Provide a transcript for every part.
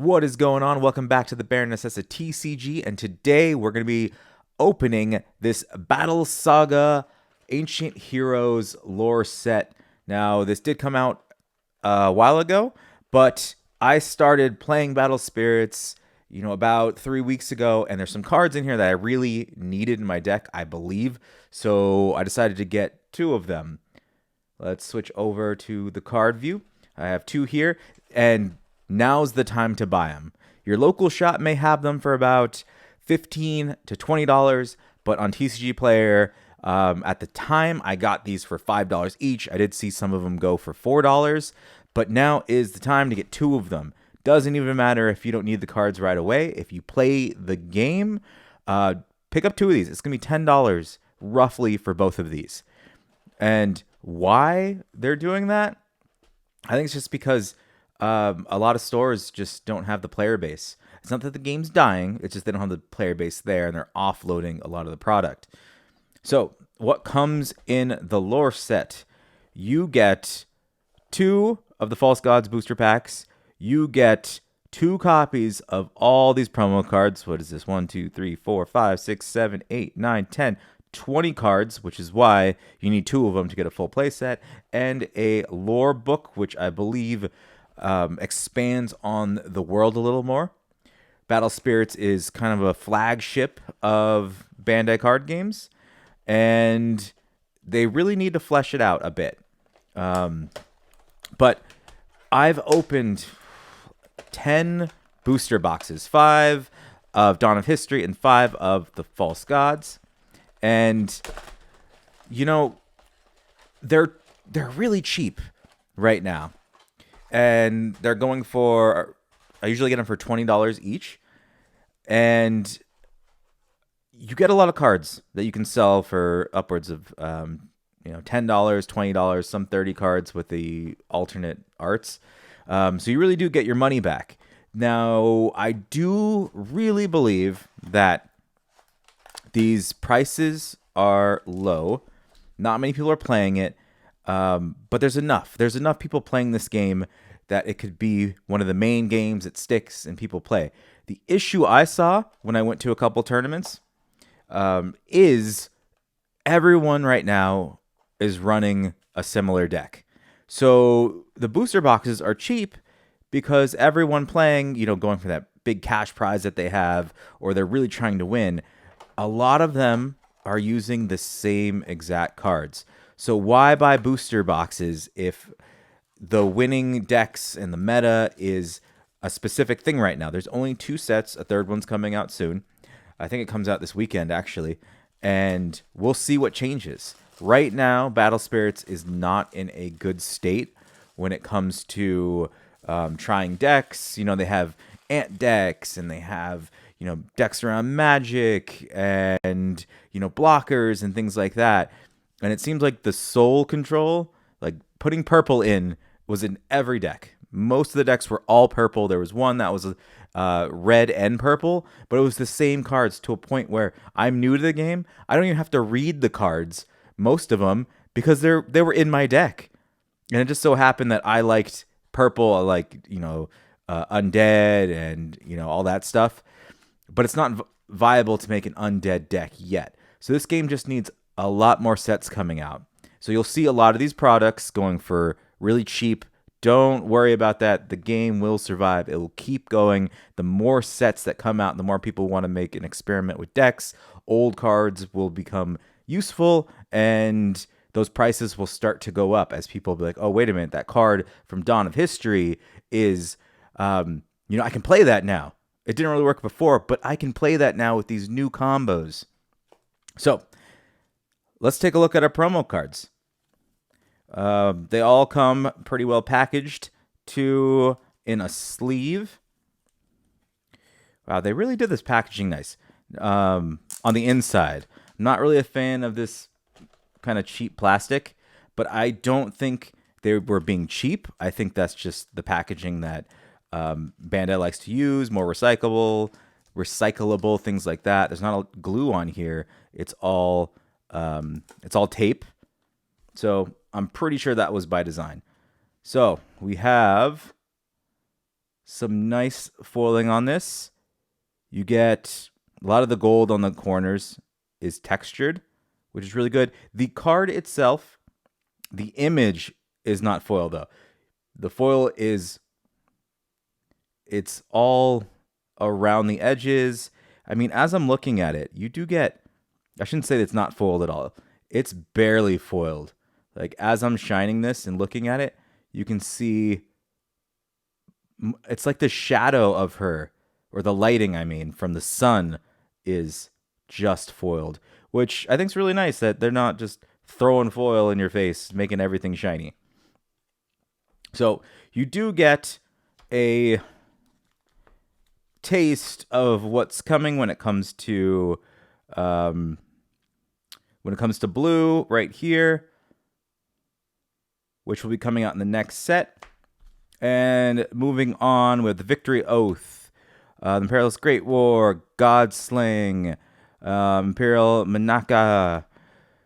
What is going on? Welcome back to the Bear NecessiTCG, and today we're going to be opening this Battle Saga Ancient Heroes lore set. Now, this did come out a while ago, but I started playing Battle Spirits, about 3 weeks ago, and there's some cards in here that I really needed in my deck, I believe, so I decided to get two of them. Let's switch over to the card view. I have two here, and now's the time to buy them. Your local shop may have them for about $15 to $20, but on TCG Player, at the time, I got these for $5 each. I did see some of them go for $4, but now is the time to get two of them. Doesn't even matter if you don't need the cards right away. If you play the game, pick up two of these. It's going to be $10 roughly for both of these. And why they're doing that? I think it's just because a lot of stores just don't have the player base. It's not that the game's dying, it's just they don't have the player base there, and they're offloading a lot of the product. So what comes in the lore set? You get two of the False Gods booster packs. You get two copies of all these promo cards. What is this? 1, 2, 3, 4, 5, 6, 7, 8, 9, 10, 20 cards, which is why you need two of them to get a full play set, and a lore book, which I believe expands on the world a little more. Battle Spirits is kind of a flagship of Bandai card games, and they really need to flesh it out a bit. But I've opened 10 booster boxes, 5 of Dawn of History and 5 of the False Gods. And, they're really cheap right now. And they're going for, I usually get them for $20 each. And you get a lot of cards that you can sell for upwards of, $10, $20, some 30 cards with the alternate arts. So you really do get your money back. Now, I do really believe that these prices are low. Not many people are playing it. But there's enough. There's enough people playing this game that it could be one of the main games that sticks and people play. The issue I saw when I went to a couple tournaments is everyone right now is running a similar deck. So the booster boxes are cheap because everyone playing, going for that big cash prize that they have, or they're really trying to win, a lot of them are using the same exact cards. So why buy booster boxes if the winning decks and the meta is a specific thing right now? There's only 2 sets. A third one's coming out soon. I think it comes out this weekend, actually. And we'll see what changes. Right now, Battle Spirits is not in a good state when it comes to trying decks. They have ant decks, and they have decks around magic and blockers and things like that. And it seems like the soul control, like putting purple in, was in every deck. Most of the decks were all purple. There was one that was red and purple, but it was the same cards to a point where I'm new to the game. I don't even have to read the cards, most of them, because they were in my deck. And it just so happened that I liked purple, I like, undead and, all that stuff. But it's not viable to make an undead deck yet. So this game just needs a lot more sets coming out. So you'll see a lot of these products going for really cheap. Don't worry about that. The game will survive. It will keep going. The more sets that come out, the more people want to make an experiment with decks. Old cards will become useful, and those prices will start to go up as people be like, oh, wait a minute, that card from Dawn of History is, I can play that now. It didn't really work before, but I can play that now with these new combos. So let's take a look at our promo cards. They all come pretty well packaged in a sleeve. Wow, they really did this packaging nice. On the inside, I'm not really a fan of this kind of cheap plastic, but I don't think they were being cheap. I think that's just the packaging that Bandai likes to use, more recyclable, things like that. There's not a glue on here. It's all tape. So I'm pretty sure that was by design. So we have some nice foiling on this. You get a lot of the gold on the corners is textured, which is really good. The card itself, the image is not foil though. The foil it's all around the edges. I mean, as I'm looking at it, you do get, I shouldn't say it's not foiled at all. It's barely foiled. Like as I'm shining this and looking at it, you can see it's like the shadow of her, or the lighting, I mean, from the sun is just foiled, which I think is really nice that they're not just throwing foil in your face, making everything shiny. So you do get a taste of what's coming when it comes to blue right here, which will be coming out in the next set. And moving on with Victory Oath, the Imperialist Great War, Godsling, Imperial Manaka,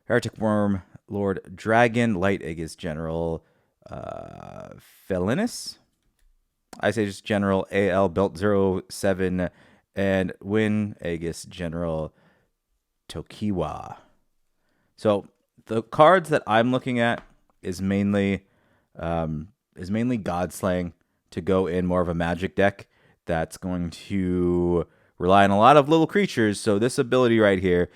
Heretic Worm, Lord Dragon, Light Aegis General, Felinus. I say just General AL Belt 07, and Win Aegis General Tokiwa. So the cards that I'm looking at is mainly Godslaying to go in more of a magic deck that's going to rely on a lot of little creatures. So this ability right here,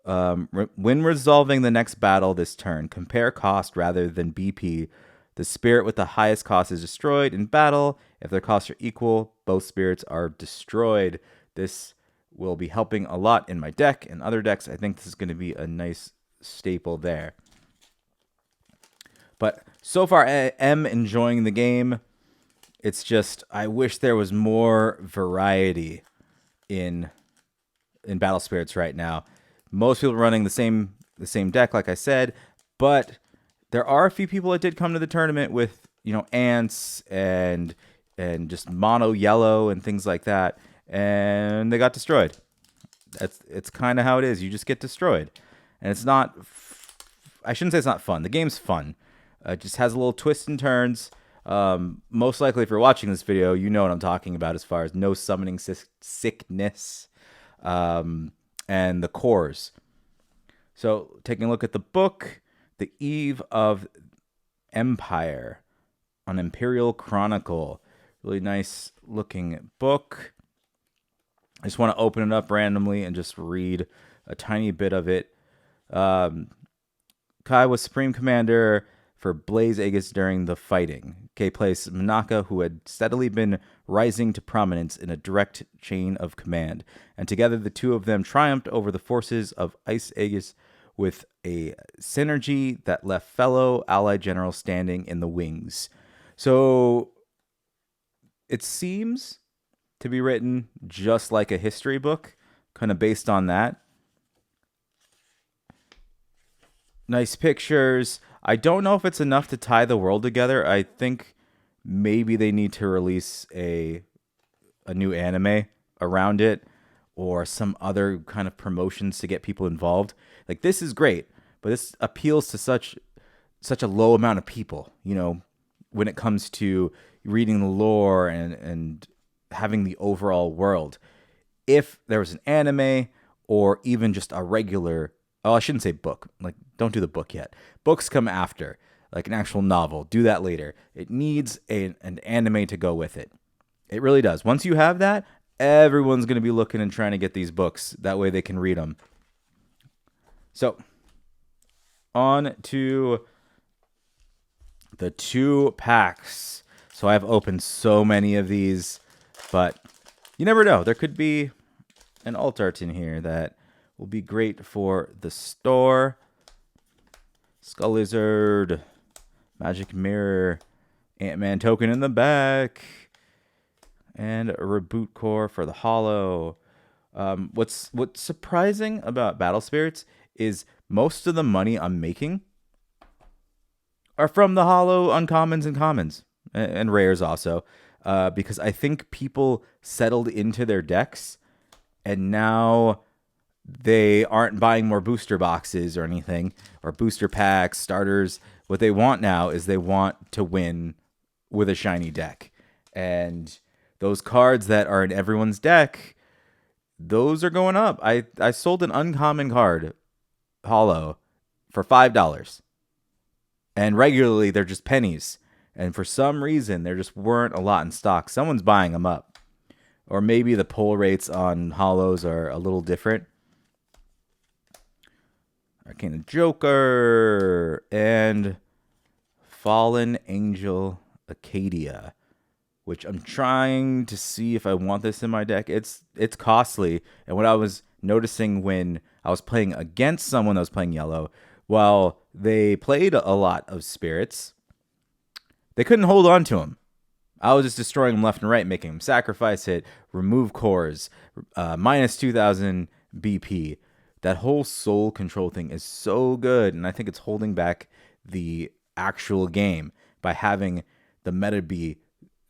when resolving the next battle this turn, compare cost rather than BP. The spirit with the highest cost is destroyed in battle. If their costs are equal, both spirits are destroyed. This will be helping a lot in my deck and other decks. I think this is going to be a nice staple there. But so far, I am enjoying the game. It's just, I wish there was more variety in Battle Spirits right now. Most people are running the same deck, like I said, but there are a few people that did come to the tournament with, ants and just mono yellow and things like that, and they got destroyed. It's kind of how it is. You just get destroyed, and it's not. I shouldn't say it's not fun. The game's fun. It just has a little twists and turns. Most likely, if you're watching this video, you know what I'm talking about as far as no summoning sickness, and the cores. So, taking a look at the book, The Eve of Empire, on Imperial Chronicle. Really nice looking book. I just want to open it up randomly and just read a tiny bit of it. Kai was Supreme Commander for Blaze Aegis during the fighting. Kay plays Manaka, who had steadily been rising to prominence in a direct chain of command. And together the two of them triumphed over the forces of Ice Aegis with a synergy that left fellow allied generals standing in the wings. So it seems to be written just like a history book, kind of based on that. Nice pictures. I don't know if it's enough to tie the world together. I think maybe they need to release a new anime around it, or some other kind of promotions to get people involved. Like, this is great, but this appeals to such a low amount of people, when it comes to reading the lore and having the overall world. If there was an anime or even just a regular, I shouldn't say book. Like, don't do the book yet. Books come after, like an actual novel. Do that later. It needs an anime to go with it. It really does. Once you have that, everyone's going to be looking and trying to get these books. That way they can read them. So, on to the 2 packs. So I've opened so many of these, but you never know. There could be an alt art in here that will be great for the store. Skull Lizard, Magic Mirror, Ant-Man token in the back, and a Reboot Core for the Hollow. What's surprising about Battle Spirits is most of the money I'm making are from the Hollow uncommons and commons, and rares also, because I think people settled into their decks, and now they aren't buying more booster boxes or anything, or booster packs, starters. What they want now is they want to win with a shiny deck. And those cards that are in everyone's deck, those are going up. I sold an uncommon card, Hollow, for $5. And regularly, they're just pennies. And for some reason, there just weren't a lot in stock. Someone's buying them up. Or maybe the pull rates on Hollows are a little different. Arcana Joker and Fallen Angel Acadia, which I'm trying to see if I want this in my deck. It's costly. And what I was noticing when I was playing against someone that was playing yellow, while they played a lot of spirits, they couldn't hold on to them. I was just destroying them left and right, making them sacrifice it, remove cores, minus 2,000 BP. That whole soul control thing is so good, and I think it's holding back the actual game by having the meta be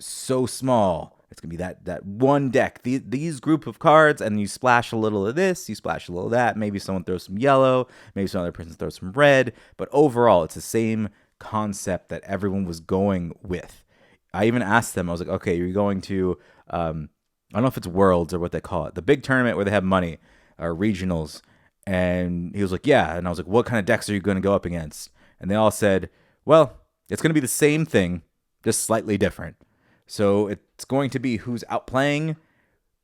so small. It's going to be that one deck, these group of cards, and you splash a little of this, you splash a little of that. Maybe someone throws some yellow, maybe some other person throws some red, but overall, it's the same concept that everyone was going with. I even asked them, I was like, okay, you're going to, I don't know if it's Worlds or what they call it, the big tournament where they have money, or regionals. And he was like, yeah. And I was like, what kind of decks are you going to go up against? And they all said, well, it's going to be the same thing, just slightly different. So it's going to be who's outplaying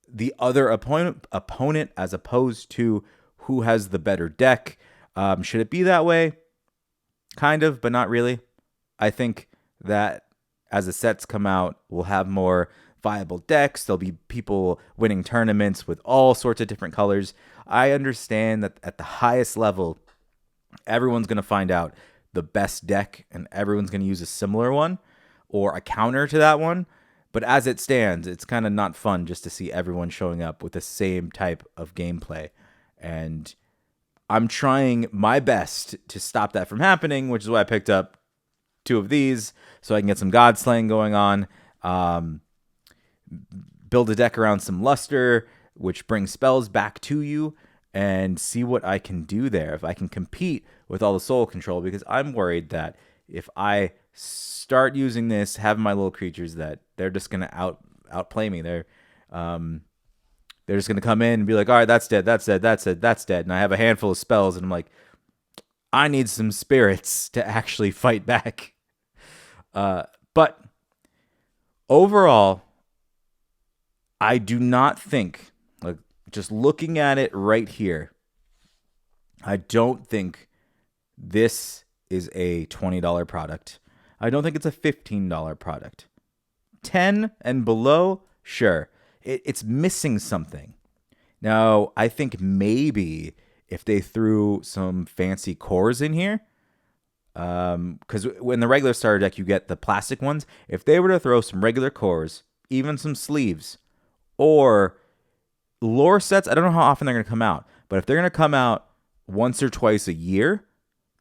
the other opponent as opposed to who has the better deck. Should it be that way? Kind of, but not really. I think that as the sets come out, we'll have more viable decks. There'll be people winning tournaments with all sorts of different colors. I understand that at the highest level, everyone's going to find out the best deck and everyone's going to use a similar one or a counter to that one. But as it stands, it's kind of not fun just to see everyone showing up with the same type of gameplay. And I'm trying my best to stop that from happening, which is why I picked up 2 of these so I can get some God Slaying going on. Build a deck around some luster, which brings spells back to you, and see what I can do there. If I can compete with all the soul control, because I'm worried that if I start using this, have my little creatures, that they're just gonna outplay me. They're just gonna come in and be like, all right, that's dead, that's dead, that's dead, that's dead, and I have a handful of spells, and I'm like, I need some spirits to actually fight back. But overall, I do not think, like, just looking at it right here, I don't think this is a $20 product. I don't think it's a $15 product. 10 and below, sure. It's missing something. Now, I think maybe if they threw some fancy cores in here, because in the regular starter deck, you get the plastic ones. If they were to throw some regular cores, even some sleeves, or lore sets, I don't know how often they're going to come out, but if they're going to come out once or twice a year,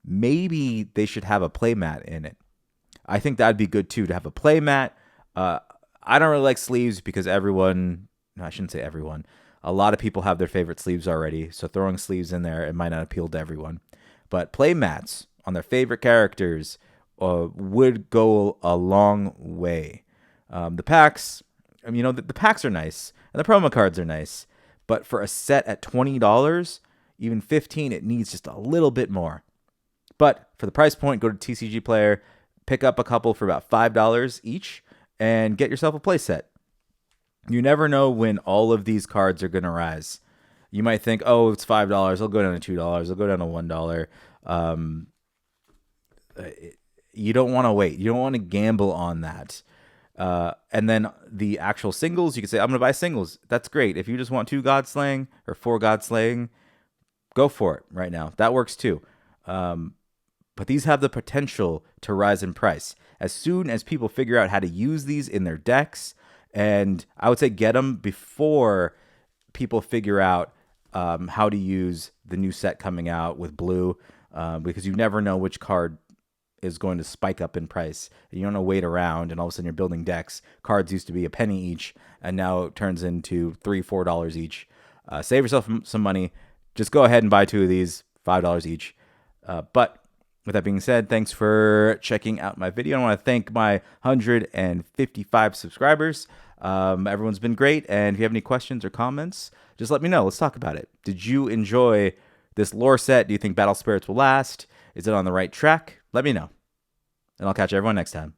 maybe they should have a playmat in it. I think that'd be good too, to have a playmat. I don't really like sleeves because I shouldn't say everyone. A lot of people have their favorite sleeves already, so throwing sleeves in there, it might not appeal to everyone. But playmats on their favorite characters would go a long way. The packs, the packs are nice, and the promo cards are nice, but for a set at $20, even $15, it needs just a little bit more. But for the price point, go to TCG Player, pick up a couple for about $5 each, and get yourself a playset. You never know when all of these cards are going to rise. You might think, oh, it's $5. I'll go down to $2. I'll go down to $1. You don't want to wait. You don't want to gamble on that. And then the actual singles, you can say, I'm going to buy singles. That's great. If you just want 2 God Slaying or 4 God Slaying, go for it right now. That works too. But these have the potential to rise in price. As soon as people figure out how to use these in their decks, and I would say get them before people figure out how to use the new set coming out with blue, because you never know which card is going to spike up in price. You don't want to wait around, and all of a sudden you're building decks. Cards used to be a penny each, and now it turns into $3-4 each. Save yourself some money. Just go ahead and buy 2 of these, $5 each. But with that being said, thanks for checking out my video. I want to thank my 155 subscribers. Everyone's been great, and if you have any questions or comments, just let me know. Let's talk about it. Did you enjoy this lore set? Do you think Battle Spirits will last? Is it on the right track? Let me know, and I'll catch everyone next time.